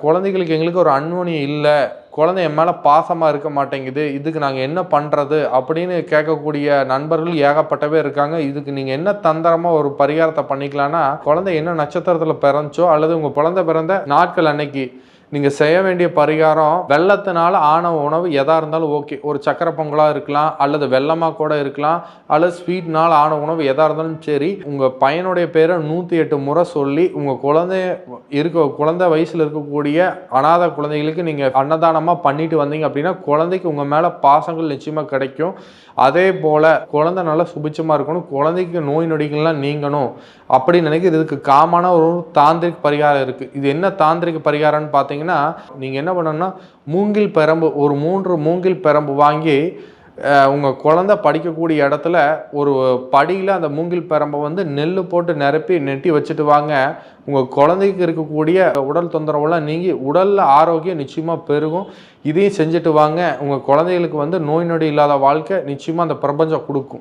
குழந்தைகளுக்கு எங்களுக்கு ஒரு அன்யோன்யம் இல்ல. குழந்தை என் மேல பாசமா இருக்க மாட்டேங்குது. இதுக்கு நாங்க என்ன பண்றது? அப்படின்னு கேட்கக்கூடிய நண்பர்கள் ஏகப்பட்டவே இருக்காங்க. இதுக்கு நீங்க என்ன தந்திரமா ஒரு பரிகாரத்த பண்ணிக்கலான்னா, குழந்தை என்ன நட்சத்திரத்தில பிறந்துச்சோ, அல்லது உங்க குழந்தை பிறந்த நாட்கள் அன்னைக்கு நீங்க செய்ய வேண்டிய பரிகாரம், வெல்லத்தினால ஆன உணவு எதா இருந்தாலும் ஓகே. ஒரு சர்க்கரை பொங்கலா இருக்கலாம், அல்லது வெல்லமா கூட இருக்கலாம், அல்லது ஸ்வீட்னால ஆன உணவு எதா இருந்தாலும் சரி, உங்க பையனுடைய பேர 108 முறை சொல்லி, உங்க குழந்தை வயசுல இருக்கக்கூடிய அனாதை குழந்தைகளுக்கு நீங்க அன்னதானமா பண்ணிட்டு வந்தீங்க அப்படின்னா, குழந்தைக்கு உங்க மேல பாசங்கள் நிச்சயமா கிடைக்கும். அதே போல குழந்தை நல்லா சுபிட்சமா இருக்கணும், குழந்தைக்கு நோய் நொடிகள்லாம் நீங்கணும் அப்படின்னு நினைக்கிறது. இதுக்கு காமனா ஒரு தாந்திரிக் பரிகாரம் இருக்கு. இது என்ன தாந்திரிக பரிகாரம்னு பார்த்தீங்கன்னா, நீங்க என்ன பண்ணணும்னா, மூங்கில் பிரம்பு ஒரு 3 மூங்கில் பிரம்பு வாங்கி உங்க குழந்தை படிக்கக்கூடிய இடத்துல ஒரு படியில அந்த மூங்கில் பிரம்பை வந்து நெல் போட்டு நிரப்பி நெட்டி வச்சுட்டு வாங்க. உங்க குழந்தைக்கு இருக்கக்கூடிய உடல் தொந்தரவுலாம் நீங்கி உடல்ல ஆரோக்கியம் நிச்சயமா பெருகும். இதையும் செஞ்சுட்டு வாங்க. உங்க குழந்தைகளுக்கு வந்து நோய் நொடி இல்லாத வாழ்க்கை நிச்சயமா அந்த பிரபஞ்சம் கொடுக்கும்.